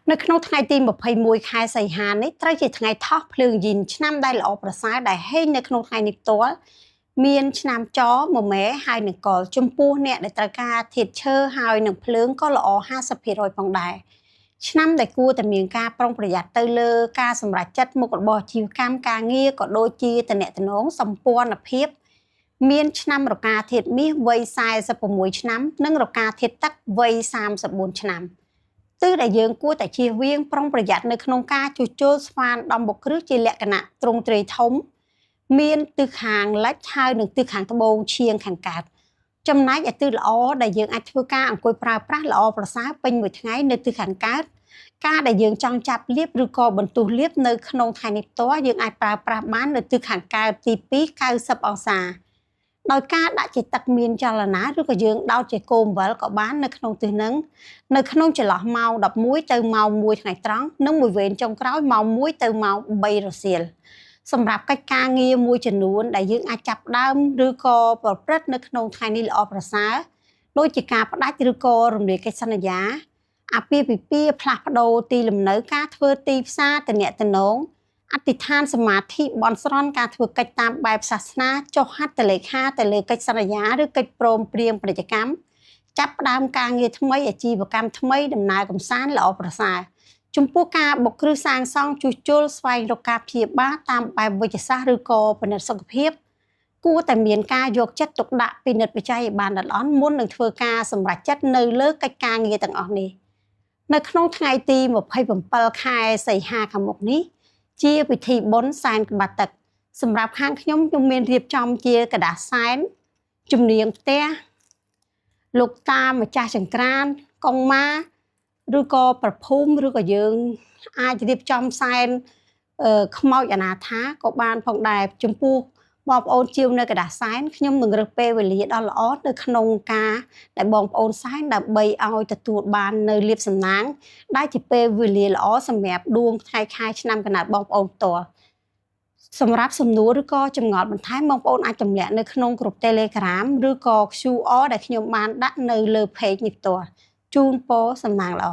នៅក្នុងថ្ងៃទី21ខែសីហានេះត្រូវជាថ្ងៃថោះភ្លើងយីនឆ្នាំដែលល្អប្រសើរដែលហេងនៅក្នុងថ្ងៃនេះផ្ទាល់មានឆ្នាំចមមែហើយនឹងកលចំពោះអ្នកដែលត្រូវការធាតុឈើហើយនឹងភ្លើងក៏ល្អ 50% ផងដែរឆ្នាំដែលគួរតែមានការប្រុងប្រយ័ត្នទៅលើការសម្រេចចិត្តមុខរបរអាជីវកម្មការងារក៏ដូចជាតំណែងសម្ព័ន្ធភាពមានឆ្នាំរកាធាតុមាសវ័យ46ឆ្នាំនិងរកាធាតុទឹកវ័យ34ឆ្នាំទិសដែលយើងគួរតែជៀសវាងប្រុងប្រយ័ត្ននៅក្នុងការជួសជុលស្វានដំបុកគ្រឹះជាលក្ខណៈទ្រង់ទ្រាយធំមានទិសខាងលិចហើយនិងទិសខាងត្បូងឈៀងខាងកើតចំណែកឯទិសល្អដែលយើងអាចធ្វើការអង្គុយប្រើប្រាស់ល្អប្រសើរពេញមួយថ្ងៃនៅទិសខាងកើតការដែលយើងចង់ចាប់លាបឬក៏បន្ទុះលាបនៅក្នុងថ្ងៃនេះផ្ទាល់យើងអាចប្រើប្រាស់បាននៅទិសខាងកើតទី2 90អង្សាដោយការដាក់ជាទឹកមានចលនាឬក៏យើងដោតជាគោមអំបិលក៏បាននៅក្នុងទិសហ្នឹងនៅក្នុងចន្លោះម៉ោង11ទៅម៉ោង1ថ្ងៃត្រង់និងមួយវេនចុងក្រោយម៉ោង1ទៅម៉ោង3រសៀលសម្រាប់កិច្ចការងារមួយចំនួនដែលយើងអាចចាប់ដើមឬក៏ប្រព្រឹត្តនៅក្នុងថ្ងៃនេះល្អប្រសើរដូចជាការផ្ដាច់ឬក៏រំលាយកិច្ចសន្យាអាពាហ៍ពិពាហ៍ផ្លាស់ប្ដូរទីលំនៅការធ្វើទីផ្សារតំណែងអធិដ្ឋានសមាធិបន់ស្រន់ការធ្វើកិច្ចតាមបែបសាសនាចុះហត្ថលេខាទៅលើកិច្ចសន្យាឬកិច្ចព្រមព្រៀងពាណិជ្ជកម្មចាប់ផ្ដើមការងារថ្មីអាជីវកម្មថ្មីដំណើរកំសាន្តល្អប្រសើរចំពោះការបុកគ្រឹះសាងសង់ជួសជុលស្វែងរកការព្យាបាលតាមបែបវិទ្យាសាស្ត្រឬក៏ពិនិត្យសុខភាពគួរតែមានការយកចិត្តទុកដាក់ពិនិត្យវិจัยឲ្យបានល្អិតល្អន់មុននឹងធ្វើការសម្រេចចិត្តនៅលើកិច្ចការងារទាំងអស់នេះនៅក្នុងថ្ងៃទី27ខែសីហាខាងមុខនេះជាពិធីបុណ្យសែនក្បាត់ទឹកសម្រាប់ខាងខ្ញុំមានរៀបចំជាกระดาษសែនជំនៀងផ្ទះលោកតាម្ចាស់ចង្ក្រានកុងម៉ាឬក៏ប្រភូមិឬក៏យើងអាចរៀបចំសែនខ្មោចអនាថាក៏បានផងដែរចំពោះបងប្អូនជាវនៅกระดาษសែនខ្ញុំនឹងរើសពេលវេលាដ៏ល្អនៅក្នុងការដែលបងប្អូនសែនដើម្បីឲ្យទទួលបាននៅលៀបសំណាងដែលជាពេលវេលាល្អសម្រាប់ដួងថ្ងៃខែឆ្នាំកំណើតបងប្អូនផ្ទាល់សម្រាប់សំណួរឬក៏ចម្ងល់បន្ថែមបងប្អូនអាចទម្លាក់នៅក្នុងក្រុម Telegram ឬក៏ QR ដែលខ្ញុំបានដាក់នៅលើ page នេះផ្ទាល់ជូនពរសំណាងល្អ